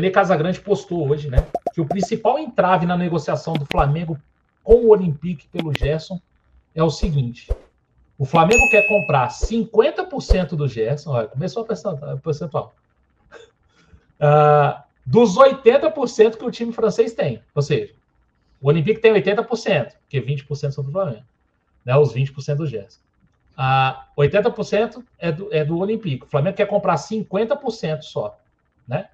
Nenê Casagrande postou hoje, né, que o principal entrave na negociação do Flamengo com o Olympique pelo Gerson é o seguinte: o Flamengo quer comprar 50% do Gerson, olha, começou a percentual, dos 80% que o time francês tem. Ou seja, o Olympique tem 80%, porque 20% são do Flamengo, né, os 20% do Gerson. 80% é do Olympique. O Flamengo quer comprar 50% só, né?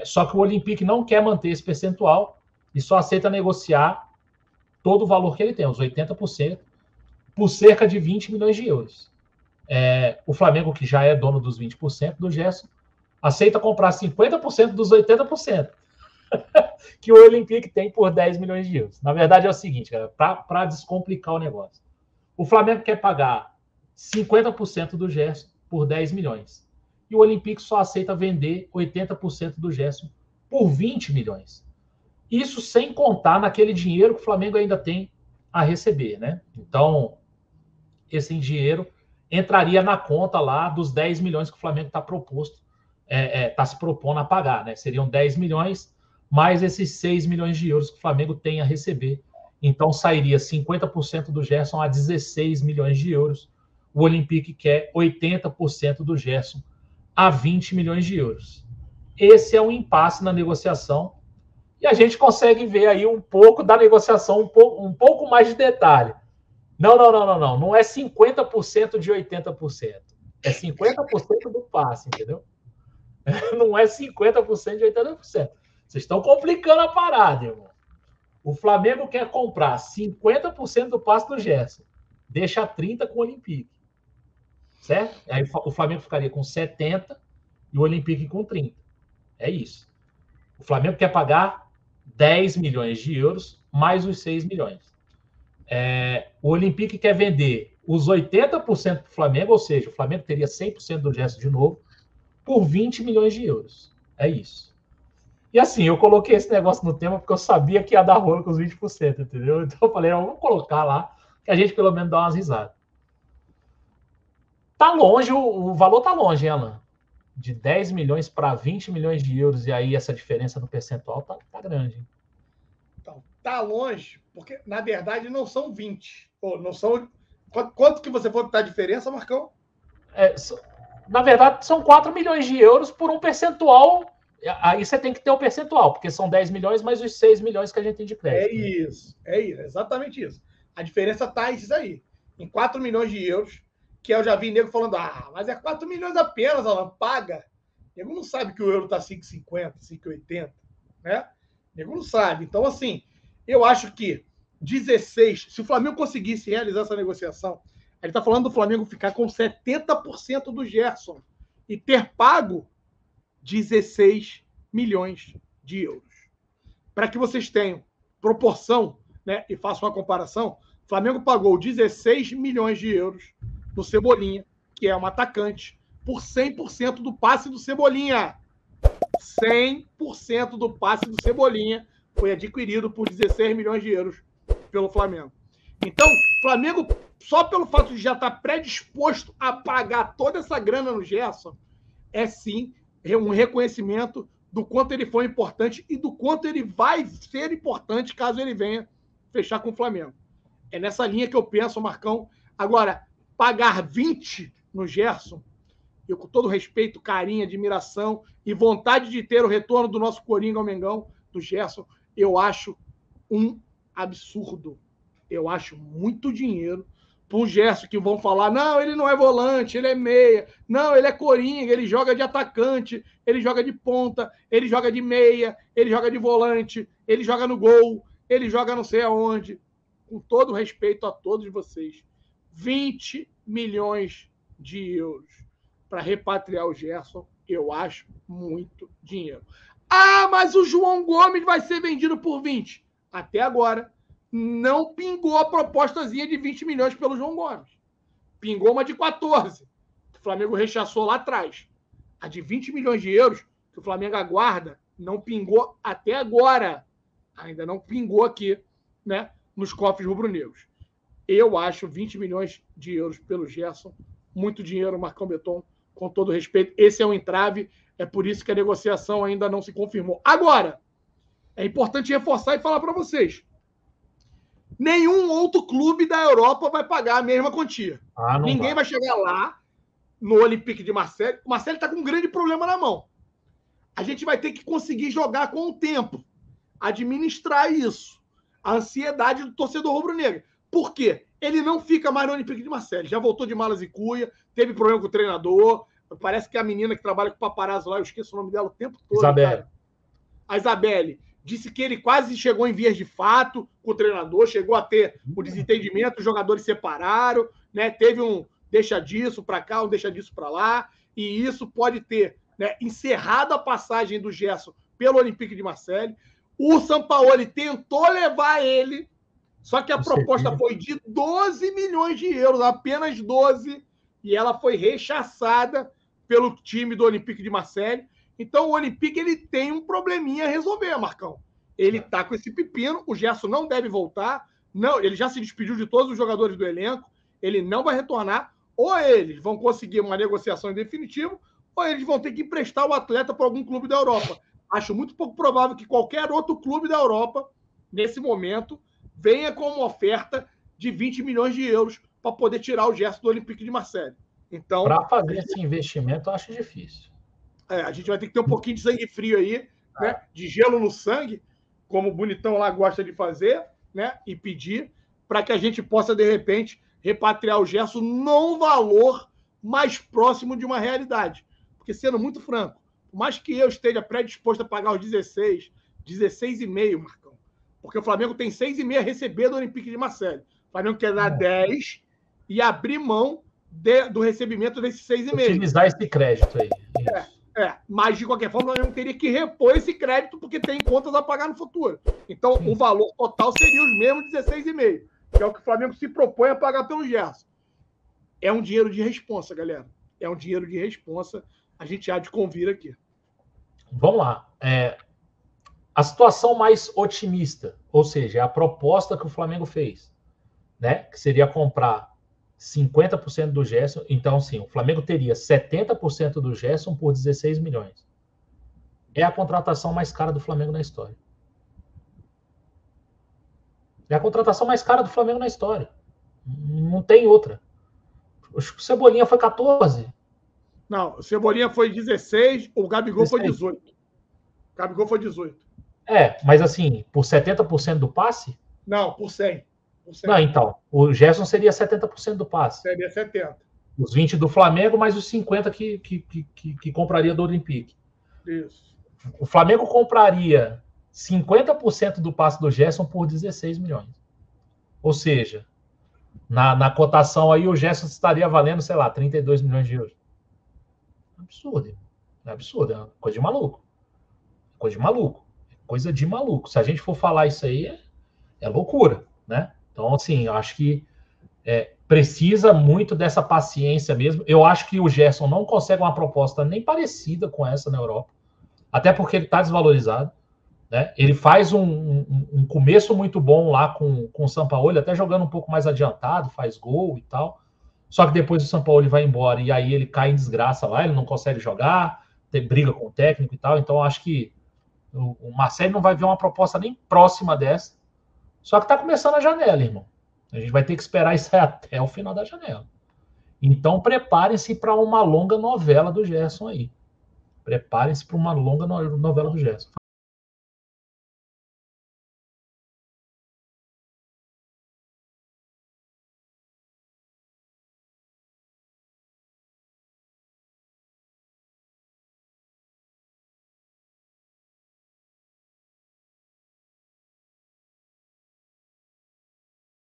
Só que o Olympique não quer manter esse percentual e só aceita negociar todo o valor que ele tem, os 80%, por cerca de 20 milhões de euros. O Flamengo, que já é dono dos 20% do Gerson, aceita comprar 50% dos 80% que o Olympique tem por 10 milhões de euros. Na verdade é o seguinte, para descomplicar o negócio. O Flamengo quer pagar 50% do Gerson por 10 milhões. E o Olympique só aceita vender 80% do Gerson por 20 milhões. Isso sem contar naquele dinheiro que o Flamengo ainda tem a receber, né? Então, esse dinheiro entraria na conta lá dos 10 milhões que o Flamengo está se propondo a pagar, né? Seriam 10 milhões mais esses 6 milhões de euros que o Flamengo tem a receber. Então, sairia 50% do Gerson a 16 milhões de euros. O Olympique quer 80% do Gerson a 20 milhões de euros. Esse é um impasse na negociação. E a gente consegue ver aí um pouco da negociação, um pouco mais de detalhe. Não. Não é 50% de 80%. É 50% do passe, entendeu? Não é 50% de 80%. Vocês estão complicando a parada, irmão. O Flamengo quer comprar 50% do passe do Gerson. Deixa 30% com o Olympique. Certo? Aí o Flamengo ficaria com 70% e o Olympique com 30%. É isso. O Flamengo quer pagar 10 milhões de euros mais os 6 milhões. O Olympique quer vender os 80% para o Flamengo, ou seja, o Flamengo teria 100% do Gerson de novo, por 20 milhões de euros. É isso. E assim, eu coloquei esse negócio no tema porque eu sabia que ia dar rolo com os 20%, entendeu? Então eu falei, vamos colocar lá, que a gente pelo menos dá umas risadas. Tá longe, o valor tá longe, hein, Alan? De 10 milhões para 20 milhões de euros, e aí essa diferença no percentual tá grande. Hein? Então, tá longe, porque na verdade não são 20. Ou não são. Quanto que você for dar diferença, Marcão? Na verdade, são 4 milhões de euros por um percentual. Aí você tem que ter o percentual, porque são 10 milhões mais os 6 milhões que a gente tem de crédito. É exatamente isso. A diferença tá isso aí. Em 4 milhões de euros, que eu já vi nego falando, mas é 4 milhões apenas, Alan, paga. Nego não sabe que o euro tá 5,50, 5,80, né? Nego não sabe. Então, assim, eu acho que 16, se o Flamengo conseguisse realizar essa negociação, ele está falando do Flamengo ficar com 70% do Gerson e ter pago 16 milhões de euros. Para que vocês tenham proporção, né, e façam uma comparação, o Flamengo pagou 16 milhões de euros no Cebolinha, que é um atacante, por 100% do passe do Cebolinha. 100% do passe do Cebolinha foi adquirido por 16 milhões de euros pelo Flamengo. Então, o Flamengo, só pelo fato de já estar predisposto a pagar toda essa grana no Gerson, é sim um reconhecimento do quanto ele foi importante e do quanto ele vai ser importante caso ele venha fechar com o Flamengo. É nessa linha que eu penso, Marcão. Agora, pagar 20 no Gerson, eu com todo respeito, carinho, admiração e vontade de ter o retorno do nosso Coringa ao Mengão, do Gerson, eu acho um absurdo. Eu acho muito dinheiro para um Gerson que vão falar, não, ele não é volante, ele é meia, não, ele é Coringa, ele joga de atacante, ele joga de ponta, ele joga de meia, ele joga de volante, ele joga no gol, ele joga não sei aonde. Com todo respeito a todos vocês, 20 milhões de euros para repatriar o Gerson, eu acho muito dinheiro. Mas o João Gomes vai ser vendido por 20. Até agora, não pingou a propostazinha de 20 milhões pelo João Gomes. Pingou uma de 14. O Flamengo rechaçou lá atrás. A de 20 milhões de euros, que o Flamengo aguarda, não pingou até agora. Ainda não pingou aqui, né, nos cofres rubro-negros. Eu acho 20 milhões de euros pelo Gerson muito dinheiro, Marcão Beton, com todo respeito. Esse é um entrave. É por isso que a negociação ainda não se confirmou. Agora, é importante reforçar e falar para vocês. Nenhum outro clube da Europa vai pagar a mesma quantia. Ninguém vai chegar lá no Olympique de Marseille. O Marseille está com um grande problema na mão. A gente vai ter que conseguir jogar com o tempo, administrar isso, a ansiedade do torcedor rubro-negro. Por quê? Ele não fica mais no Olympique de Marseille. Já voltou de malas e cuia, teve problema com o treinador. Parece que a menina que trabalha com o paparazzo lá, eu esqueço o nome dela o tempo todo. Isabelle. A Isabelle disse que ele quase chegou em vias de fato com o treinador, chegou a ter o desentendimento, os jogadores separaram, né? Teve um deixa disso para cá, um deixa disso para lá, e isso pode ter, né, encerrado a passagem do Gerson pelo Olympique de Marseille. O Sampaoli tentou levar ele, só que a proposta foi de 12 milhões de euros, apenas 12, e ela foi rechaçada pelo time do Olympique de Marseille. Então, o Olympique ele tem um probleminha a resolver, Marcão. Ele está com esse pepino, o Gerson não deve voltar, não, ele já se despediu de todos os jogadores do elenco, ele não vai retornar, ou eles vão conseguir uma negociação em definitivo, ou eles vão ter que emprestar o atleta para algum clube da Europa. Acho muito pouco provável que qualquer outro clube da Europa, nesse momento, venha com uma oferta de 20 milhões de euros para poder tirar o Gerson do Olympique de Marseille. Então, para fazer esse investimento, eu acho difícil. A gente vai ter que ter um pouquinho de sangue frio aí, né? De gelo no sangue, como o Bonitão lá gosta de fazer, né? E pedir para que a gente possa, de repente, repatriar o Gerson num valor mais próximo de uma realidade. Porque, sendo muito franco, por mais que eu esteja predisposto a pagar os 16,5, Marcão, porque o Flamengo tem 6,5 a receber do Olympique de Marseille. O Flamengo quer dar 10 e abrir mão do recebimento desses 6,5. Utilizar esse crédito aí. Mas, de qualquer forma, o Flamengo teria que repor esse crédito porque tem contas a pagar no futuro. Então, o valor total seria os mesmos 16,5, que é o que o Flamengo se propõe a pagar pelo Gerson. É um dinheiro de responsa, galera. É um dinheiro de responsa. A gente há de convir aqui. Vamos lá. A situação mais otimista, ou seja, a proposta que o Flamengo fez, né? Que seria comprar 50% do Gerson. Então, sim, o Flamengo teria 70% do Gerson por 16 milhões. É a contratação mais cara do Flamengo na história. É a contratação mais cara do Flamengo na história. Não tem outra. O Cebolinha foi 14. Não, o Cebolinha foi 16, o Gabigol 16. Foi 18. O Gabigol foi 18. Mas assim, por 70% do passe? Não, por 100. Não, então, o Gerson seria 70% do passe. Seria 70. Os 20 do Flamengo, mais os 50 que compraria do Olympique. Isso. O Flamengo compraria 50% do passe do Gerson por 16 milhões. Ou seja, na cotação aí, o Gerson estaria valendo, sei lá, 32 milhões de euros. Absurdo. É absurdo. É uma coisa de maluco. Coisa de maluco. Coisa de maluco. Se a gente for falar isso aí, é loucura, né? Então, assim, eu acho que precisa muito dessa paciência mesmo. Eu acho que o Gerson não consegue uma proposta nem parecida com essa na Europa, até porque ele está desvalorizado, né? Ele faz um começo muito bom lá com o Sampaoli, até jogando um pouco mais adiantado, faz gol e tal. Só que depois o Sampaoli vai embora e aí ele cai em desgraça lá, ele não consegue jogar, tem briga com o técnico e tal. Então, eu acho que o Marcelo não vai ver uma proposta nem próxima dessa. Só que está começando a janela, irmão. A gente vai ter que esperar isso até o final da janela. Então, preparem-se para uma longa novela do Gerson aí. Preparem-se para uma longa novela do Gerson.